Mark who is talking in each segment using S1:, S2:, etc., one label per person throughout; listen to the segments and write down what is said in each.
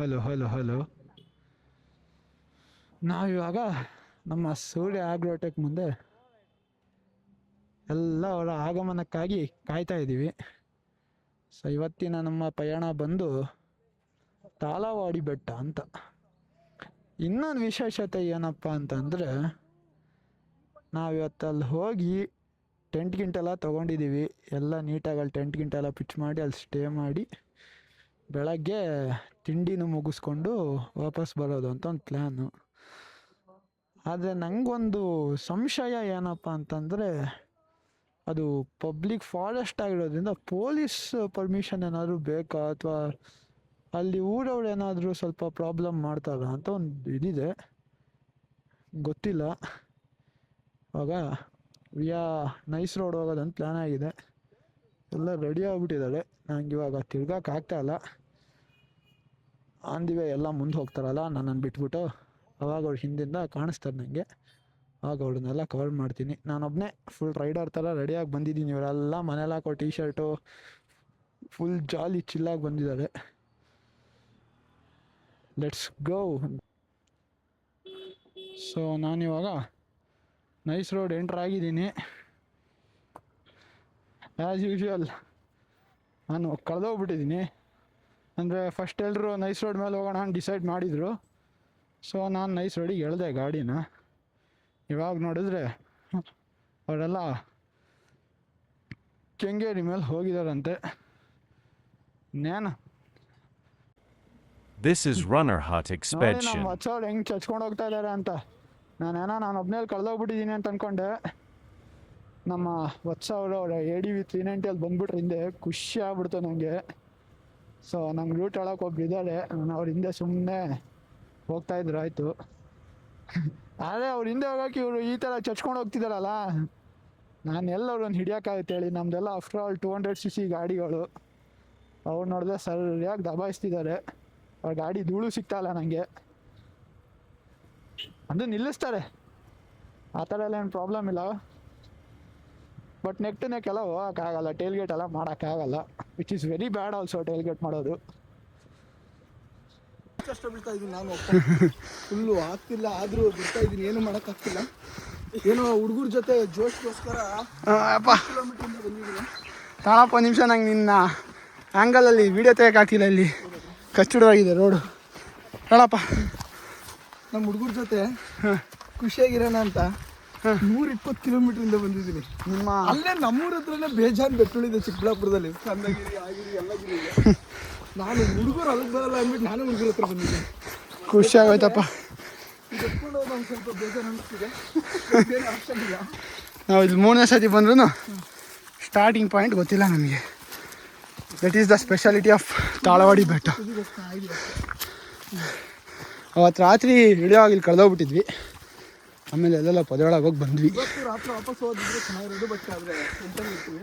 S1: Hello. ನಾವಿವಾಗ ನಮ್ಮ ಸೂರ್ಯ Agrotech ಮುಂದೆ ಎಲ್ಲ ಅವರ ಆಗಮನಕ್ಕಾಗಿ ಕಾಯ್ತಾ ಇದ್ದೀವಿ. ಸೊ ಇವತ್ತಿನ ನಮ್ಮ ಪಯಣ ಬಂದು ತಾಳವಾಡಿ ಬೆಟ್ಟ ಅಂತ. ಇನ್ನೊಂದು ವಿಶೇಷತೆ ಏನಪ್ಪ ಅಂತಂದರೆ, ನಾವಿವತ್ತಲ್ಲಿ ಹೋಗಿ ಟೆಂಟ್ ಗಿಂಟೆಲ್ಲ ತೊಗೊಂಡಿದ್ದೀವಿ. ಎಲ್ಲ ನೀಟಾಗಿ ಅಲ್ಲಿ ಟೆಂಟ್ ಗಿಂಟೆಲ್ಲ ಪಿಚ್ ಮಾಡಿ ಅಲ್ಲಿ ಸ್ಟೇ ಮಾಡಿ ಬೆಳಗ್ಗೆ ತಿಂಡಿನೂ ಮುಗಿಸ್ಕೊಂಡು ವಾಪಸ್ ಬರೋದು ಅಂತ ಒಂದು ಪ್ಲ್ಯಾನು. ಆದರೆ ನನಗೊಂದು ಸಂಶಯ ಏನಪ್ಪ ಅಂತಂದರೆ, ಅದು ಪಬ್ಲಿಕ್ ಫಾರೆಸ್ಟ್ ಆಗಿರೋದ್ರಿಂದ ಪೊಲೀಸ್ ಪರ್ಮಿಷನ್ ಏನಾದರೂ ಬೇಕಾ, ಅಥವಾ ಅಲ್ಲಿ ಊರವ್ರು ಏನಾದರೂ ಸ್ವಲ್ಪ ಪ್ರಾಬ್ಲಮ್ ಮಾಡ್ತಾರ ಅಂತ ಒಂದು ಇದಿದೆ, ಗೊತ್ತಿಲ್ಲ. ಆಗ ವಿಯಾ ನೈಸ್ ರೋಡ್ ಹೋಗೋದಂತ ಪ್ಲ್ಯಾನ್ ಆಗಿದೆ. ಎಲ್ಲ ರೆಡಿ ಆಗಿಬಿಟ್ಟಿದ್ದಾರೆ. ನಂಗೆ ಇವಾಗ ತಿರ್ಗೋಕ್ಕಾಗ್ತಾಯಿಲ್ಲ. ಆಂದಿವೆ ಎಲ್ಲ ಮುಂದೆ ಹೋಗ್ತಾರಲ್ಲ ನನ್ನನ್ನು ಬಿಟ್ಬಿಟ್ಟು, ಅವಾಗ ಅವ್ರು ಹಿಂದಿಂದ ಕಾಣಿಸ್ತಾರೆ ನನಗೆ. ಆಗ ಅವ್ರನ್ನೆಲ್ಲ ಕವರ್ ಮಾಡ್ತೀನಿ. ನಾನೊಬ್ಬನೇ ಫುಲ್ ರೈಡರ್ ಥರ ರೆಡಿಯಾಗಿ ಬಂದಿದ್ದೀನಿ. ಇವರೆಲ್ಲ ಮನೇಲಿ ಹಾಕೋ ಟೀ ಶರ್ಟು ಫುಲ್ ಜಾಲಿ ಚಿಲ್ಲಾಗಿ ಬಂದಿದ್ದಾರೆ. Let's go. ಸೊ ನಾನಿವಾಗ ನೈಸ್ ರೋಡ್ ಎಂಟ್ರ್ ಆಗಿದ್ದೀನಿ. ಆ್ಯಸ್ ಯೂಶ್ವಲ್ ನಾನು ಕಳೆದೋಗ್ಬಿಟ್ಟಿದ್ದೀನಿ. ಅಂದರೆ ಫಸ್ಟ್ ಎಲ್ಲರೂ ನೈಸ್ ರೋಡ್ ಮೇಲೆ ಹೋಗೋಣ ಅಂತ ಡಿಸೈಡ್ ಮಾಡಿದರು. ಸೊ ನಾನು ನೈಸ್ ರೋಡಿಗೆ ಎಳೆದೆ ಗಾಡಿನ. ಇವಾಗ ನೋಡಿದ್ರೆ ಅವರೆಲ್ಲ ಕೆಂಗೇರಿ ಮೇಲೆ ಹೋಗಿದಾರಂತೆ. ನೇನು
S2: This is Runner Hut Expedition.
S1: ನಮ್ಮ ವತ್ಸವ್ರು ಹೆಂಗೆ ಚಚ್ಕೊಂಡು ಹೋಗ್ತಾ ಇದ್ದಾರೆ ಅಂತ. ನಾನು ಒಬ್ಬನೇ ಕಳೆದೋಗ್ಬಿಟ್ಟಿದ್ದೀನಿ ಅಂತ ಅಂದ್ಕೊಂಡೆ. ನಮ್ಮ ವತ್ಸವ್ರು ಅವರ ADV 390 ಅಲ್ಲಿ ಬಂದ್ಬಿಟ್ರೆ ಹಿಂದೆ ಖುಷಿ ಆಗ್ಬಿಡ್ತು ನನಗೆ. ಸೊ ನಂಗೆ ರೂಟ್ ಹೇಳೋಕೆ ಒಬ್ರು ಇದ್ದಾರೆ, ನಾನು ಅವ್ರ ಹಿಂದೆ ಸುಮ್ಮನೆ ಹೋಗ್ತಾಯಿದ್ರು ಆಯಿತು. ಆದರೆ ಅವ್ರ ಹಿಂದೆ ಹೋಗೋಕೆ ಇವರು ಈ ಥರ ಚಚ್ಕೊಂಡು ಹೋಗ್ತಿದ್ದಾರಲ್ಲ, ನಾನು ಎಲ್ಲವ್ರನ್ನ ಹಿಡಿಯೋಕ್ಕಾಗುತ್ತೆ ಹೇಳಿ. ನಮ್ಮದೆಲ್ಲ ಆಫ್ಟರ್ ಆಲ್ 200cc ಗಾಡಿಗಳು. ಅವ್ರು ನೋಡಿದ್ರೆ ಸರಿಯಾಗಿ ದಬಾಯಿಸ್ತಿದ್ದಾರೆ. ಅವ್ರ ಗಾಡಿ ಧೂಳು ಸಿಗ್ತಾಯಿಲ್ಲ ನನಗೆ. ಅದು ನಿಲ್ಲಿಸ್ತಾರೆ, ಆ ಥರ ಎಲ್ಲ ಏನು ಪ್ರಾಬ್ಲಮ್ ಇಲ್ಲ. ಬಟ್ ನೆಕ್ ಟು ನೆಕ್ ಎಲ್ಲ ಹೋಗೋಕ್ಕಾಗಲ್ಲ, ಟೇಲ್ಗೇಟ್ ಎಲ್ಲ ಮಾಡೋಕ್ಕಾಗಲ್ಲ. Which is very bad also tailgate ಮಾಡೋದು.
S3: ಕಷ್ಟ ಬೀಳ್ತಾ ಇದ್ದೀನಿ ನಾನು. ಫುಲ್ಲು ಆಗ್ತಿಲ್ಲ, ಆದರೂ ಬಿಡ್ತಾ ಇದ್ದೀನಿ, ಏನು ಮಾಡೋಕ್ಕಾಗ್ತಿಲ್ಲ. ಏನೋ ಹುಡುಗರ ಜೊತೆ ಜೋಶ್ಗೋಸ್ಕರ ಕಿಲೋಮೀಟ್ರಿಂದ ಬಂದಿದ್ದೀನಿ.
S4: ತಾಳಪ್ಪ ಒಂದು ನಿಮಿಷ, ನಂಗೆ ನಿನ್ನ ಆ್ಯಂಗಲಲ್ಲಿ ವೀಡಿಯೋ ತೆಗೋಕ್ಕಾಗ್ತಿಲ್ಲ. ಇಲ್ಲಿ ಕಚ್ಚಿಡವಾಗಿದೆ ರೋಡು. ಹೇಳಪ್ಪ.
S3: ನಮ್ಮ ಹುಡುಗರ ಜೊತೆ ಖುಷಿಯಾಗಿರೋಣ ಅಂತ 120 ಕಿಲೋಮೀಟ್ರಿಂದ ಬಂದಿದ್ದೀನಿ.
S4: ನಿಮ್ಮ
S3: ಅಲ್ಲೇ ನಮ್ಮೂರ ಹತ್ರನೇ ಬೇಜಾನ್ ಬೆಟ್ಟುಳಿದೆ ಚಿಕ್ಕಬಳ್ಳಾಪುರದಲ್ಲಿ, ಕಂದಗಿರಿ ಆಗಿರಿ ಎಲ್ಲಗಿರಿ ಇದೆ. ನಾನು ಹುಡುಗರು ಅಲ್ಲಿಗೆ ಬರಲ್ಲ ಅಂದ್ಬಿಟ್ಟು ನಾನೇ ಹುಡುಗರ ಹತ್ರ ಬಂದಿದ್ದೀನಿ.
S4: ಖುಷಿ ಆಗೋಯ್ತಪ್ಪ.
S3: ಎತ್ಕೊಂಡು ಹೋಗೋದು ಒಂದು ಸ್ವಲ್ಪ ಬೇಜಾರು ಅನಿಸ್ತಿದೆ. ಏನು ಆಪ್ಷನ್ ಇಲ್ಲ.
S4: ನಾವು ಇಲ್ಲಿ 3ನೇ ಸತಿ ಬಂದ್ರೂ ಸ್ಟಾರ್ಟಿಂಗ್ ಪಾಯಿಂಟ್ ಗೊತ್ತಿಲ್ಲ ನಮಗೆ. That is the speciality of Talavadi ಬೆಟ್ಟ. ಅವತ್ತು ರಾತ್ರಿ ಹಿಡಿಯೋವಾಗ ಇಲ್ಲಿ ಕಳೆದೋಗ್ಬಿಟ್ಟಿದ್ವಿ. ಆಮೇಲೆ ಎಲ್ಲೆಲ್ಲ ಪದೊಳಗೆ ಹೋಗಿ ಬಂದ್ವಿ.
S3: ರಾತ್ರಿ ವಾಪಸ್ ಹೋಗಿದ್ರೆ ಚೆನ್ನಾಗಿರೋದು. ಬಟ್ ಆದರೆ ಎಂಟಲ್ಲಿ ಇರ್ತೀವಿ,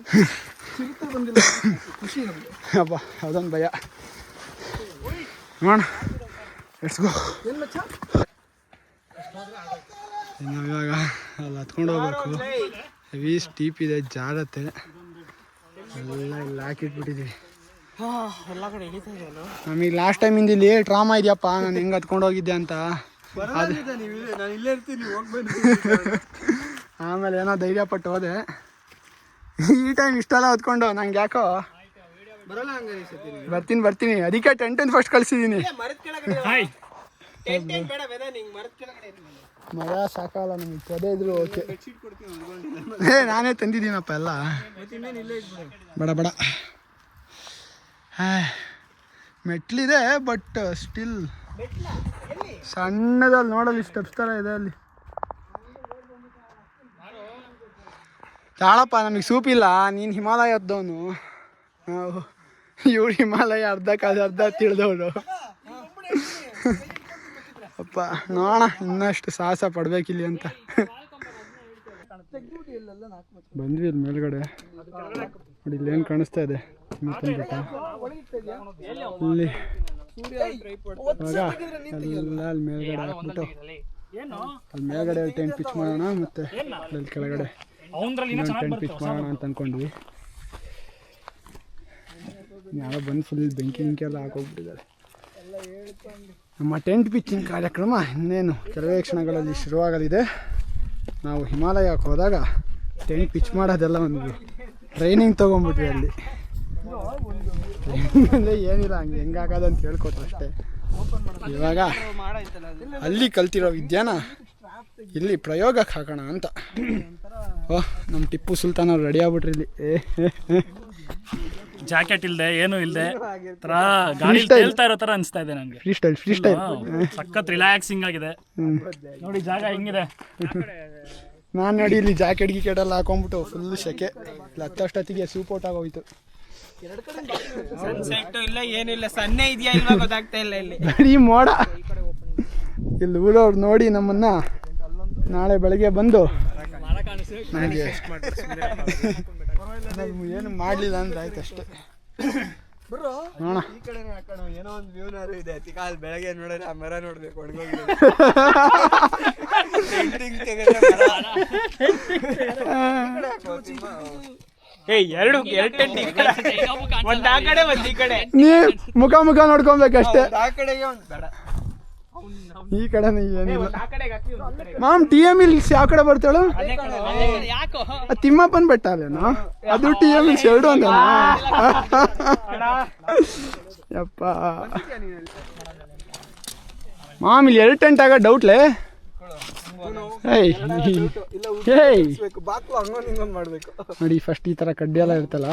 S3: ಚಿರತೆ ಬಂದಿಲ್ಲ, ಖುಷಿ ನಮಗೆ.
S4: ಅಪ್ಪ ಅದೊಂದು ಭಯ. ನೋಡೋಣ, ಲೆಟ್ಸ್ ಗೋ. ನಾವಿವಾಗ ಅಲ್ಲಿ ಹತ್ಕೊಂಡು ಹೋಗ್ಬೇಕು. ಹೆವಿ ಸ್ಟೀಪ್ ಇದೆ, ಜಾರತ್ತೆ. ಎಲ್ಲ ಇಲ್ಲಿ ಹಾಕಿಟ್ಬಿಟ್ಟಿದ್ದೀವಿ. ನಮಗೆ ಲಾಸ್ಟ್ ಟೈಮ್ ಇಲ್ಲಿ ಟ್ರಾಮಾ ಇದೆಯಪ್ಪ, ನಾನು ಹೆಂಗೆ ಹತ್ಕೊಂಡು ಹೋಗಿದ್ದೆ ಅಂತ.
S3: ನಾನು ಇಲ್ಲೇ ಇರ್ತೀನಿ, ಹೋಗ್ಬೇಕು.
S4: ಆಮೇಲೆ ಏನೋ ಧೈರ್ಯ ಪಟ್ಟು ಹೋದೆ. ಈ ಟೈಮ್ ಇಷ್ಟೆಲ್ಲ ಹೊತ್ಕೊಂಡು ನಂಗೆ ಯಾಕೋ
S3: ಬರಲ್ಲ.
S4: ಬರ್ತೀನಿ. ಅದಕ್ಕೆ ಟೆಂಟನ್ನು ಫಸ್ಟ್ ಕಳಿಸಿದ್ದೀನಿ. ಮರ ಸಾಕಲ್ಲ ನಮಗೆ, ಪದೇ ಇದ್ರು ಓಕೆ. ನಾನೇ ತಂದಿದ್ದೀನಪ್ಪ ಎಲ್ಲ. ಬೇಡ ಮೆಟ್ಲಿದೆ, ಬಟ್ ಸ್ಟಿಲ್ ಸಣ್ಣದಲ್ಲಿ ನೋಡಲ್ಲಿ ಸ್ಟೆಪ್ಸ್ ಥರ ಇದೆ ಅಲ್ಲಿ. ತಾಳಪ್ಪ, ನಮಗೆ ಸೂಪಿಲ್ಲ. ನೀನು ಹಿಮಾಲಯ ಹದ್ದವನು, ನಾವು ಇವ್ರು ಹಿಮಾಲಯ ಅರ್ಧ ತಿಳಿದವನು. ಅಪ್ಪ ನೋಡೋಣ, ಇನ್ನಷ್ಟು ಸಾಹಸ ಪಡ್ಬೇಕಿಲ್ಲಿ ಅಂತ ಬಂದ್ವಿ. ಅಲ್ಲಿ ಮೇಲ್ಗಡೆ ನೋಡಿ, ಇಲ್ಲೇನು ಕಾಣಿಸ್ತಾ ಇದೆ ಇಲ್ಲಿ. ಎಲ್ಲ ಅಲ್ಲಿ ಮೇಲ್ಗಡೆ ಹಾಕ್ಬಿಟ್ಟು ಅಲ್ಲಿ ಮೇಲ್ಗಡೆ ಟೆಂಟ್ ಪಿಚ್ ಮಾಡೋಣ, ಮತ್ತೆ ಅಲ್ಲಿ ಕೆಳಗಡೆ ಟೆಂಟ್ ಪಿಚ್ ಮಾಡೋಣ ಅಂತ ಅಂದ್ಕೊಂಡ್ವಿ. ಯಾರೋ ಬಂದು ಫುಲ್ ಬೆಂಕಿ ಎಲ್ಲ ಹಾಕೋಗ್ಬಿಟ್ಟಿದ್ದಾರೆ. ನಮ್ಮ ಟೆಂಟ್ ಪಿಚ್ಚಿಂಗ್ ಕಾರ್ಯಕ್ರಮ ಇನ್ನೇನು ಕೆಲವೇ ಕ್ಷಣಗಳಲ್ಲಿ ಶುರುವಾಗಲಿದೆ. ನಾವು ಹಿಮಾಲಯಕ್ಕೆ ಹೋದಾಗ ಟೆಂಟ್ ಪಿಚ್ ಮಾಡೋದೆಲ್ಲ ಒಂದು ಟ್ರೈನಿಂಗ್ ತೊಗೊಂಡ್ಬಿಟ್ವಿ ಅಲ್ಲಿ. ಅಂದರೆ ಏನಿಲ್ಲ, ಹಂಗೆ ಹೆಂಗಾಗೋದಂತ ಹೇಳ್ಕೊಟ್ರು ಅಷ್ಟೇ. ಇವಾಗ ಅಲ್ಲಿ ಕಲ್ತಿರೋ ವಿದ್ಯಾನ ಇಲ್ಲಿ ಪ್ರಯೋಗಕ್ಕೆ ಹಾಕೋಣ ಅಂತ. ಓಹ್, ನಮ್ಮ ಟಿಪ್ಪು ಸುಲ್ತಾನ್ ಅವ್ರು ರೆಡಿ ಆಗ್ಬಿಟ್ರಿ ಇಲ್ಲಿ.
S5: ಜಾಕೆಟ್ ಇಲ್ಲದೆ ಏನೂ ಇಲ್ಲದೆ ತರ ಗಾಡಿ ತೇಲ್ತಾ ಇರೋ ತರ ಅನಿಸ್ತಾ ಇದೆ ನನಗೆ.
S4: ಫ್ರೀ ಸ್ಟೈಲ್
S5: ಸಖತ್ ರಿಲ್ಯಾಕ್ಸಿಂಗ್ ಆಗಿದೆ ನೋಡಿ. ಜಾಗ ಹೆಂಗಿದೆ
S4: ನಾನು ನೋಡಿ ಇಲ್ಲಿ ಜಾಕೆಟ್ ಗಿಕೆಟ್ ಎಲ್ಲ ಹಾಕೊಂಡ್ಬಿಟ್ಟು ಫುಲ್ ಸೆಕೆ. ಇಲ್ಲಿ ಹತ್ತಷ್ಟೊತ್ತಿಗೆ ಸೂಪ್ ಔಟ್ ಆಗೋಯ್ತು.
S6: ಇಲ್ಲ ಏನಿಲ್ಲ, ಸನ್ನೆ ಇದೆಯಾ ಇಲ್ವಾ ಗೊತ್ತಾಗ್ತಾ ಇಲ್ಲ. ಇಲ್ಲಿ
S4: ಬರೀ ಮೋಡ. ಇಲ್ಲಿ ಊರವ್ರು ನೋಡಿ ನಮ್ಮನ್ನ ನಾಳೆ ಬೆಳಗ್ಗೆ ಬಂದು ನನಗೆ ಏನು ಮಾಡಲಿಲ್ಲ ಅಂದ್ರೆ ಆಯ್ತು ಅಷ್ಟೇ. ನೋಡೋಣ.
S6: ಏನೋ ಒಂದು ವ್ಯೂನಾರು ಇದೆ. ಕಾಲ್ ಬೆಳಗ್ಗೆ ನೋಡಿದ್ರೆ ಆ ಮರ ನೋಡ್ಬೇಕು, ಒಣಗೋಗಿ ಎರಡು ಟೆಂಟ್ ಒಂದ್ ಆ ಕಡೆ ಒಂದ್ ಈ ಕಡೆ.
S4: ನೀ ಮುಖ ನೋಡ್ಕೊಬೇಕಷ್ಟೇ.
S6: ಆ ಕಡೆಗೆ ಒಂದ್ ಬೇಡ,
S4: ಈ ಕಡೆ ಏನಿಲ್ಲ. ಮಾಮ್ TM ಹಿಲ್ಸ್ ಯಾವ ಕಡೆ ಬರ್ತಾಳು? ತಿಮ್ಮಪ್ಪನ್ ಬೆಟ್ಟ ಅಲ್ಲೇನೋ ಅದು TM ಹಿಲ್ಸ್ ಎರಡು ಅಂತ. ಯಪ್ಪ ಮಾಮ್ ಇಲ್ಲಿ 2 ಟೆಂಟ್ ಆಗ ಡೌಟ್ಲೇ. ನೋಡಿ ಫಸ್ಟ್ ಈ ಥರ ಕಡ್ಡಿ ಎಲ್ಲ ಇರ್ತಲ್ಲ,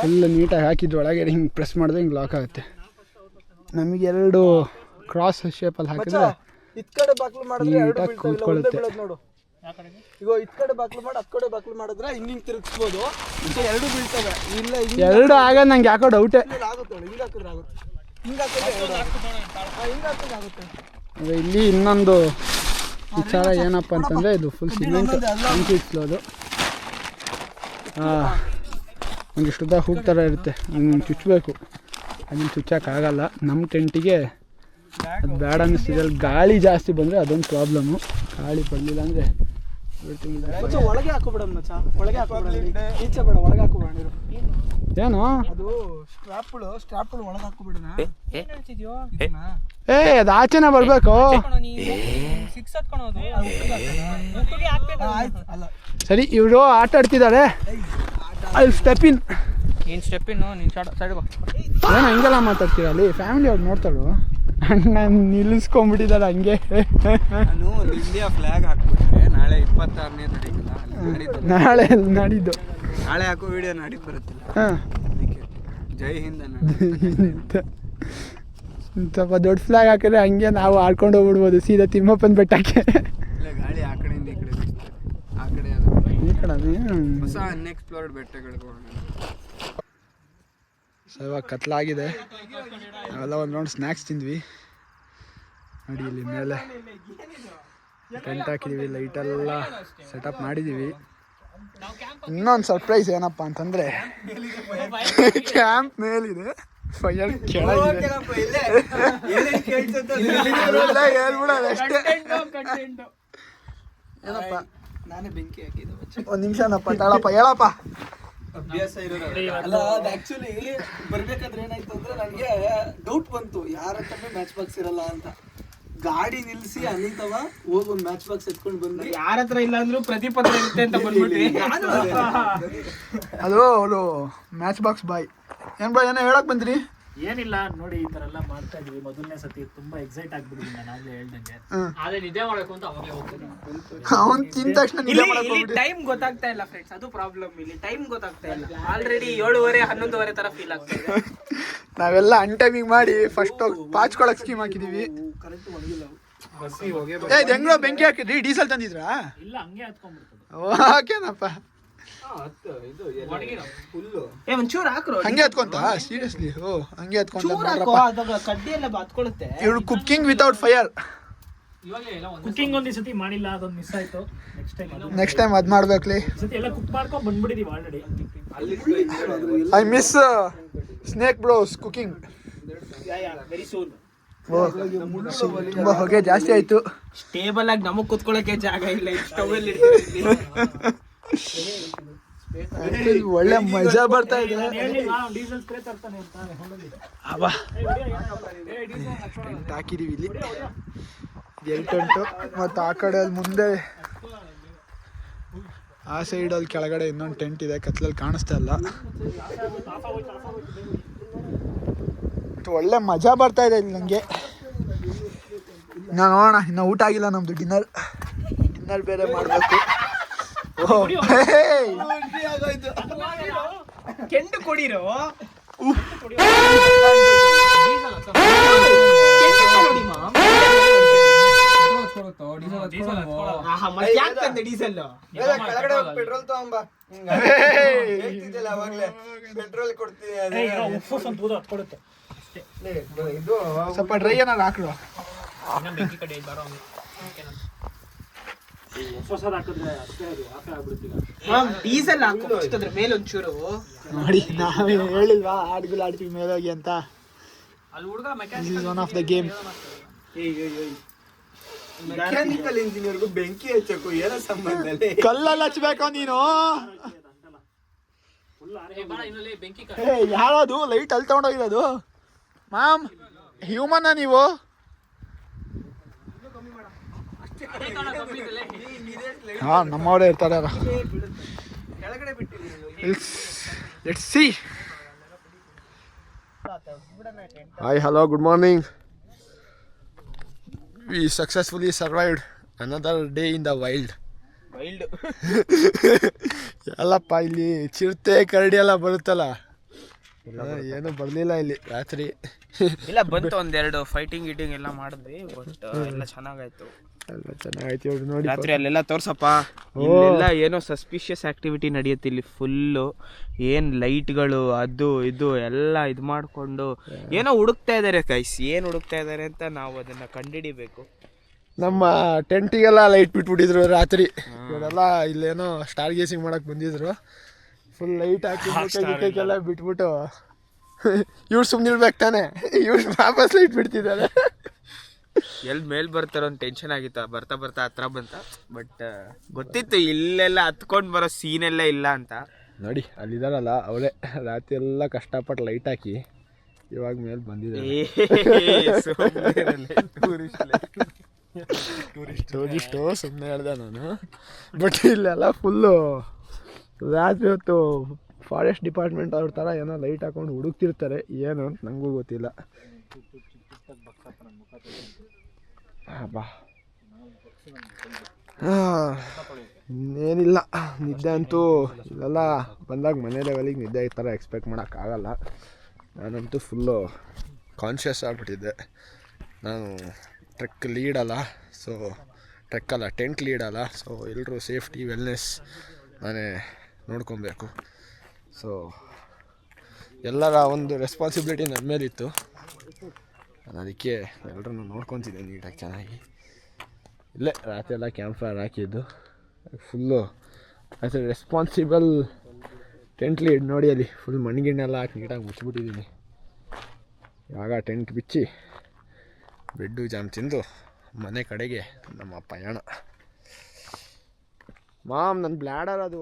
S4: ಫುಲ್ ನೀಟಾಗಿ ಹಾಕಿದ್ರು ಒಳಗೆ ಹಿಂಗೆ ಪ್ರೆಸ್ ಮಾಡಿದ್ರೆ ಹಿಂಗೆ ಲಾಕ್ ಆಗುತ್ತೆ. ನಮಗೆ 2 ಕ್ರಾಸ್ ಶೇಪಲ್ಲಿ ಹಾಕಿದ್ರೆ
S3: ಇತ್ ಕಡೆ ಬಾಕ್ಲು ಮಾಡಿದ್ರೆ
S4: ನೀಟಾಗಿ ಕೂತ್ಕೊಳ್ಳುತ್ತೆ.
S3: ನೋಡು ಈಗ ಇತ್ ಕಡೆ ಬಾಕ್ಲು ಮಾಡಿ ಹತ್ ಕಡೆ ಬಾಕ್ಲು ಮಾಡಿದ್ರೆ ಹಿಂಗಿಂಗ್ ತಿರುಗಿಸ್ಬೋದು. ಎರಡು ಬೀಳ್ತವೆ. ಇಲ್ಲ
S4: ಎರಡು ಆಗ ನಂಗೆ ಯಾಕೋ ಡೌಟೇ.
S3: ಆಗುತ್ತೆ, ಹಿಂಗ್ ಹಾಕಿದ್ರೆ ಆಗುತ್ತೆ, ಹಿಂಗ್ ಹಾಕಿದ್ರೆ ಆಗುತ್ತೆ.
S4: ಅದೇ ಇಲ್ಲಿ ಇನ್ನೊಂದು ವಿಚಾರ ಏನಪ್ಪ ಅಂತಂದರೆ, ಇದು ಫುಲ್ ಸಿಮೆಂಟ್ ಕಾಂಕ್ರೀಟ್ ಫ್ಲೋರು. ಒಂದಿಷ್ಟು ಉದ್ದ ಹೂವು ಥರ ಇರುತ್ತೆ, ಅದನ್ನು ಚುಚ್ಚಬೇಕು. ಅದನ್ನು ಚುಚ್ಚೋಕ್ಕಾಗಲ್ಲ. ನಮ್ಮ ಟೆಂಟಿಗೆ ಅದು ಬೇಡ ಅನ್ನಿಸ್ತಿದೆ. ಅಲ್ಲಿ ಗಾಳಿ ಜಾಸ್ತಿ ಬಂದರೆ ಅದೊಂದು ಪ್ರಾಬ್ಲಮ್ಮು. ಗಾಳಿ ಬರಲಿಲ್ಲ ಅಂದರೆ
S3: ಒಳಗೆ ಹಾಕೋಬೇಡ ಮಚ್ಚ, ಒಳಗೆ ಹಾಕೋಬೇಡ, ಈಚೆ ಬೇಡ, ಒಳಗೆ ಹಾಕೋಬೇಡ.
S4: ಏನು
S3: ಅದು ಸ್ಟ್ರಾಪ್ಗಳು ಒಳಗೆ ಹಾಕೋಬಿಡೋಣ.
S4: ಅದು ಆಚೆನ ಬರಬೇಕು. ಸರಿ, ಇವರು ಆಟ ಆಡ್ತಿದ್ದಾರೆ. ಅಲ್ಲಿ ಸ್ಟೆಪ್ ಇನ್. ಏನು ಹಂಗೆಲ್ಲ ಮಾತಾಡ್ತೀರ? ಅಲ್ಲಿ ಫ್ಯಾಮಿಲಿ ಅವ್ರು ನೋಡ್ತಾಳು. ನಾನು ನಿಲ್ಲಿಸ್ಕೊಂಡ್ಬಿಟ್ಟಿದ್ದಾರೆ ಹಂಗೆ.
S6: ನಾನು ಇಂಡಿಯಾ ಫ್ಲಾಗ್ ಹಾಕ್ಬಿಟ್ರೆ ನಾಳೆ 26ನೇ ತಾರೀಕು,
S4: ನಾಳೆ ನಾಡಿದ್ದು
S6: ನಾಳೆ ಹಾಕೋ ವಿಡಿಯೋ ನಾಡಿದ್ದು ಬರುತ್ತಿಲ್ಲ.
S4: ಹಾಂ,
S6: ಅದಕ್ಕೆ ಜೈ ಹಿಂದ್
S4: ಸ್ವಲ್ಪ ದೊಡ್ಡ ಫ್ಲಾಗ್ ಹಾಕಿದ್ರೆ ಹಂಗೆ ನಾವು ಆಡ್ಕೊಂಡು ಹೋಗ್ಬಿಡ್ಬೋದು ಸೀದಾ ತಿಮ್ಮಪ್ಪನ ಬೆಟ್ಟಕ್ಕೆ.
S6: ಇಲ್ಲ, ಗಾಳಿ ಆ ಕಡೆಯಿಂದ ಈ ಕಡೆ ಬೀಸ್ತದೆ. ಆ ಕಡೆ ಅದು
S4: ಈ ಕಡೆ
S6: ಹೊಸ ಅನ್ಎಕ್ಸ್ಪ್ಲೋರ್ಡ್ ಬೆಟ್ಟಗಳಿಗೆ ಹೋಗೋಣ.
S4: ಸೊ ಇವಾಗ ಕತ್ಲಾಗಿದೆ. ನಾವೆಲ್ಲ ಒಂದು ರೌಂಡ್ ಸ್ನ್ಯಾಕ್ಸ್ ತಿಂದ್ವಿ. ನೋಡಿ ಇಲ್ಲಿ ಮೇಲೆ ಟೆಂಟ್ ಹಾಕಿದ್ದೀವಿ, ಲೈಟೆಲ್ಲ ಸೆಟಪ್ ಮಾಡಿದ್ದೀವಿ. ಇನ್ನೊಂದು ಸರ್ಪ್ರೈಸ್ ಏನಪ್ಪ ಅಂತಂದರೆ, ಕ್ಯಾಂಪ್ ಮೇಲಿದೆ, ಫೈರ್ ಕೆಳಗಿದೆ. ಹೇಳ್ಬಿಡೋದು ಅಷ್ಟೇ. ಏನಪ್ಪ
S6: ನಾನೇ ಬೆಂಕಿ ಹಾಕಿದ್ದೆ.
S4: ಒಂದು ನಿಮಿಷನಪ್ಪ ತಾಳಪ್ಪ, ಹೇಳಪ್ಪ.
S6: ಅಭ್ಯಾಸ ಇರೋದು
S3: ಅಲ್ಲ, ಅದು ಆಕ್ಚುಲಿ ಬರ್ಬೇಕಾದ್ರೆ ಏನಾಯ್ತು ಅಂದ್ರೆ ನನಗೆ ಡೌಟ್ ಬಂತು, ಯಾರ ಹತ್ರ ಮ್ಯಾಚ್ ಬಾಕ್ಸ್ ಇರಲ್ಲ ಅಂತ. ಗಾಡಿ ನಿಲ್ಸಿ ಅನಿತವ ಹೋಗಿ ಒಂದು ಮ್ಯಾಚ್ ಬಾಕ್ಸ್ ಎತ್ಕೊಂಡು ಬಂದು,
S6: ಯಾರ ಹತ್ರ ಇಲ್ಲ ಅಂದ್ರೂ ಪ್ರತಿಪತ್ರ ಇರುತ್ತೆ ಅಂತ ಬಂದ್ಬಿಟ್ರಿ.
S4: ಅದು ಅವರು ಮ್ಯಾಚ್ ಬಾಕ್ಸ್ ಬಾಯ್. ಏನು ಬಾಯ್, ಏನೋ ಹೇಳಕ್ ಬಂದ್ರಿ?
S5: ಏನಿಲ್ಲ ನೋಡಿ, ಈ ತರ ಎಲ್ಲ ಮಾಡ್ತಾ ಇದ್ವಿ. ಮೊದಲನೇ ಸತಿ ತುಂಬಾ ಎಕ್ಸೈಟ್ ಆಗ್ಬಿಟ್ಟಿದ್ದೀನಿ ನಾನು ಆಗ್ಲೇ ಹೇಳ್ದಂಗೆ. ಆದ್ರೆ ನಿದ್ದೆ ಮಾಡಬೇಕು ಅಂತ ಅವಾಗಲೇ ಹೋಗ್ತೀನಿ.
S4: ಅವ್ನು ತಿಂದ ತಕ್ಷಣ ನಿದ್ದೆ ಮಾಡಕ್ ಹೋಗ್ಬಿಟ್ಟು
S6: ಟೈಮ್ ಗೊತ್ತಾಗ್ತಾ ಇಲ್ಲ ಫ್ರೆಂಡ್ಸ್, ಅದು ಪ್ರಾಬ್ಲಮ್. ಇಲ್ಲಿ ಟೈಮ್ ಗೊತ್ತಾಗ್ತಾ ಇಲ್ಲ. ಆಲ್ರೆಡಿ 7:30 11:30 ತರ ಫೀಲ್ ಆಗ್ತಾ ಇದೆ.
S4: ನಾವೆಲ್ಲ ಅನ್ ಟೈಮಿಂಗ್ ಮಾಡಿ ಫಸ್ಟ್ ಹೋಗಿ ಪಾಚ್ಕೊಳಕ್ ಸ್ಕೀಮ್ ಹಾಕಿದೀವಿ. ಹೆಂಗ್ಳೋ ಬೆಂಕಿ ಹಾಕಿದ್ರಿ? ಡೀಸೆಲ್ ತಂದಿದ್ರಾ?
S5: ಇಲ್ಲ, ಹಂಗೆ ಹತ್ಕೊಂಡ್ಬಿಡ್ತದೆ.
S4: ಓಕೆನಪ್ಪ,
S6: ಒಂಚೂರು ಹಾಕ್ರು,
S4: ಹಂಗೆ ಹತ್ಕೊಂತ ಸೀರಿಯಸ್ಲಿ. ಓ, ಹಂಗೆ ಹತ್ಕೊಂತ
S6: ಕಡ್ಡಿ ಎಲ್ಲ ಬಾತ್ಕೊಳ್ಳುತ್ತೆ.
S4: ಇವ್ರು ಕುಕ್ಕಿಂಗ್ ವಿತೌಟ್ ಫೈರ್.
S5: ಕುಕಿಂಗ್ ಒಂದ್ ಸತಿ ಮಾಡಿಲ್ಲ, ಅದೊಂದು ಮಿಸ್ ಆಯ್ತು.
S4: ನೆಕ್ಸ್ಟ್ ಟೈಮ್ ಅದ್ ಮಾಡ್ಬೇಕ್ಲಿ.
S5: ಸತಿ ಎಲ್ಲ ಕುಕ್ ಮಾಡ್ಕೊಂಡ್ ಬಂದ್ಬಿಟ್ಟಿದೀವಿ already.
S4: I miss snake bros cooking.
S6: Very soon.
S4: ತುಂಬಾ ಹೊಗೆ ಜಾಸ್ತಿ ಆಯ್ತು.
S6: ಸ್ಟೇಬಲ್ ಆಗಿ ನಮಗ್ ಕುತ್ಕೊಳ್ಳೋಕೆ ಜಾಗ ಇಲ್ಲ. ಸ್ಟವ್ ಅಲ್ಲಿ
S4: ಒಳ್ಳೆ ಮಜಾ ಬರ್ತಾ ಇದೆ.
S5: ಡೀಸೆಲ್ ಸ್ಪ್ರೇ ತರ್ತಾನೆ ಅಂತ
S4: ಅಬ್ಬಾ ಟೆಂಟ್ ಹಾಕಿದೀವಿ ಇಲ್ಲಿ 8 ಟೆಂಟು. ಮತ್ತು ಆ ಕಡೆ ಅಲ್ಲಿ ಮುಂದೆ ಆ ಸೈಡಲ್ಲಿ ಕೆಳಗಡೆ ಇನ್ನೊಂದು ಟೆಂಟ್ ಇದೆ, ಕತ್ಲಲ್ಲಿ ಕಾಣಿಸ್ತಾ ಇಲ್ಲ. ಒಳ್ಳೆ ಮಜಾ ಬರ್ತಾ ಇದೆ ಇಲ್ಲಿ ನನಗೆ. ನೋಡೋಣ, ಇನ್ನು ಊಟ ಆಗಿಲ್ಲ ನಮ್ಮದು. ಡಿನ್ನರ್ ಬೇರೆ ಮಾಡಬೇಕು.
S6: ಕೆಂಡು ಕೊಡಿರೋ ಡೀಸೆಲ್
S3: ಪೆಟ್ರೋಲ್ ತಗೊಂಬ ಅವಾಗ್ಲೇ ಪೆಟ್ರೋಲ್ ಕೊಡ್ತೀನಿ.
S4: ಸ್ವಲ್ಪ ಡ್ರೈ ಏನಾದ್ರು ಹಾಕ್ರು.
S5: ಬೆಂಕಿ ಕಡೆ ಬರೋ ಹೊಸದು ಹಾಕಿದ್ರೆ ಅಷ್ಟೇ ಅದು ಆಫೇ ಆಗ್ಬಿಡುತ್ತೀಗ.
S6: ಡೀಸೆಲ್ ಹಾಕೋದ್ರ ಮೇಲೆ ಒಂಚೂರು
S4: ನೋಡಿ, ನಾವೇ ಹೇಳಿಲ್ವಾ ಹಾಡುಗಳು ಆಡ್ತೀವಿ ಮೇಲೋಗಿ ಅಂತ.
S6: ಅಲ್ಲಿ ಹುಡುಗ
S4: this is one of the game.
S3: Mechanical ಇಂಜಿನಿಯರ್ಗೂ ಬೆಂಕಿ ಹಚ್ಚಕ್ಕೂ ಏನೋ ಸಂಬಂಧ ಇಲ್ಲ.
S4: ಕಲ್ಲಲ್ಲಿ ಹಚ್ಬೇಕು ನೀನು.
S5: ಬೆಂಕಿ
S4: ಯಾರದು ಲೈಟ್ ಅಲ್ಲಿ ತಗೊಂಡೋಗಿರೋದು? ಮ್ಯಾಮ್, ಹ್ಯೂಮನ್ನ ನೀವು? ಹಾ, ನಮ್ಮವರೇ ಇರ್ತಾರೆ.
S3: ಕೆಳಗಡೆ
S4: let's see. Hi, hello, good morning. We successfully survived another day in the wild. ಎಲ್ಲಪ್ಪ, ಇಲ್ಲಿ ಚಿರತೆ ಕರಡಿ ಎಲ್ಲ ಬರುತ್ತಲ್ಲ, ಏನು ಬರಲಿಲ್ಲ ಇಲ್ಲಿ ರಾತ್ರಿ.
S6: ಇಲ್ಲ, ಬಂತು ಒಂದೆರಡು ಫೈಟಿಂಗ್ ಗೀಟಿಂಗ್ ಎಲ್ಲ ಮಾಡಿದ್ವಿ. ಬಟ್ ಎಲ್ಲ ಚೆನ್ನಾಗಾಯ್ತು.
S4: ಎಲ್ಲ ಚೆನ್ನಾಗೈತಿ. ಇವ್ರು ನೋಡಿ
S6: ರಾತ್ರಿ ಅಲ್ಲೆಲ್ಲ ತೋರ್ಸಪ್ಪ. ಇಲ್ಲೆಲ್ಲ ಏನೋ ಸಸ್ಪಿಷಿಯಸ್ ಆಕ್ಟಿವಿಟಿ ನಡೆಯುತ್ತೆ ಇಲ್ಲಿ ಫುಲ್ಲು. ಏನ್ ಲೈಟ್ಗಳು ಅದು ಇದು ಎಲ್ಲ ಇದು ಮಾಡ್ಕೊಂಡು ಏನೋ ಹುಡುಕ್ತಾ ಇದಾರೆ ಗೈಸ್. ಏನ್ ಹುಡುಕ್ತಾ ಇದಾರೆ ಅಂತ ನಾವು ಅದನ್ನ ಕಂಡುಹಿಡಿಬೇಕು.
S4: ನಮ್ಮ ಟೆಂಟಿಗೆಲ್ಲ ಲೈಟ್ ಬಿಟ್ಬಿಟ್ಟಿದ್ರು ರಾತ್ರಿ. ಇವರೆಲ್ಲ ಇಲ್ಲೇನೋ ಸ್ಟಾರ್ ಗೇಸಿಂಗ್ ಮಾಡಕ್ ಬಂದಿದ್ರು. ಫುಲ್ ಲೈಟ್ ಹಾಕಿ ಎಲ್ಲ ಬಿಟ್ಬಿಟ್ಟು ಇವ್ರು ಸುಮ್ಮನಿರ್ಬೇಕು ತಾನೆ, ಇವ್ರು ವಾಪಸ್ ಲೈಟ್ ಬಿಡ್ತಿದ್ದಾರೆ.
S6: ಎಲ್ಲಿ ಮೇಲ್ ಬರ್ತಾರೋ ಅಂತ ಟೆನ್ಷನ್ ಆಗಿತ್ತು. ಬರ್ತಾ ಬರ್ತಾ ಹತ್ರ ಬಂತ. ಬಟ್ ಗೊತ್ತಿತ್ತು ಇಲ್ಲೆಲ್ಲ ಹತ್ಕೊಂಡು ಬರೋ ಸೀನ್ ಎಲ್ಲ ಇಲ್ಲ ಅಂತ.
S4: ನೋಡಿ, ಅಲ್ಲಿದಾರಲ್ಲ ಅವಳೇ ರಾತ್ರಿ ಎಲ್ಲ ಕಷ್ಟಪಟ್ಟು ಲೈಟ್ ಹಾಕಿ ಇವಾಗ ಮೇಲೆ ಬಂದಿದ್ದಾರೆ. ಟೂರಿಸ್ಟು ಸುಮ್ಮನೆ ಹೇಳ್ದೆ ನಾನು. ಬಟ್ ಇಲ್ಲೆಲ್ಲ ಫುಲ್ಲು ರಾತ್ರಿ ಹೊತ್ತು ಫಾರೆಸ್ಟ್ ಡಿಪಾರ್ಟ್ಮೆಂಟ್ ಅವ್ರ ಥರ ಏನೋ ಲೈಟ್ ಹಾಕೊಂಡು ಹುಡುಕ್ತಿರ್ತಾರೆ. ಏನು ಅಂತ ನನಗೂ ಗೊತ್ತಿಲ್ಲ. ಬಾ, ಇನ್ನೇನಿಲ್ಲ, ನಿದ್ದೆ ಅಂತೂ ಇಲ್ಲೆಲ್ಲ ಬಂದಾಗ ಮನೆ ಲೆವೆಲಿಗೆ ನಿದ್ದೆ ಈ ಥರ ಎಕ್ಸ್ಪೆಕ್ಟ್ ಮಾಡೋಕ್ಕಾಗಲ್ಲ. ನಾನಂತೂ ಫುಲ್ಲು ಕಾನ್ಷಿಯಸ್ ಆಗಿಬಿಟ್ಟಿದ್ದೆ. ನಾನು ಟ್ರೆಕ್ ಲೀಡಲ್ಲ, ಸೊ ಟೆಂಟ್ ಲೀಡಲ್ಲ. ಸೊ ಎಲ್ಲರೂ ಸೇಫ್ಟಿ ವೆಲ್ನೆಸ್ ನಾನೇ ನೋಡ್ಕೊಬೇಕು. ಸೊ ಎಲ್ಲರ ಒಂದು ರೆಸ್ಪಾನ್ಸಿಬಿಲಿಟಿ ನನ್ನ ಮೇಲಿತ್ತು. ನಾನು ಅದಕ್ಕೆ ಎಲ್ಲರನ್ನೂ ನೋಡ್ಕೊತಿದ್ದೆ ನೀಟಾಗಿ ಚೆನ್ನಾಗಿ. ಇಲ್ಲೇ ರಾತ್ರಿ ಎಲ್ಲ ಕ್ಯಾಂಪ್ ಫೈರ್ ಹಾಕಿದ್ದು full as A responsible tent lead. ನೋಡಿ, ಅಲ್ಲಿ ಫುಲ್ ಮಣ್ಣಿಗಿಣ್ಣೆಲ್ಲ ಹಾಕಿ ನೀಟಾಗಿ ಮುಚ್ಚಿಬಿಟ್ಟಿದ್ದೀನಿ. ಇವಾಗ ಟೆಂಟ್ ಬಿಚ್ಚಿ ಬೆಡ್ಡು ಜಾಮ್ ತಿಂದು ಮನೆ ಕಡೆಗೆ ನಮ್ಮ ಪಯಣ. ಮಾಮ್, ನನ್ನ ಬ್ಲ್ಯಾಡರ್ ಅದು.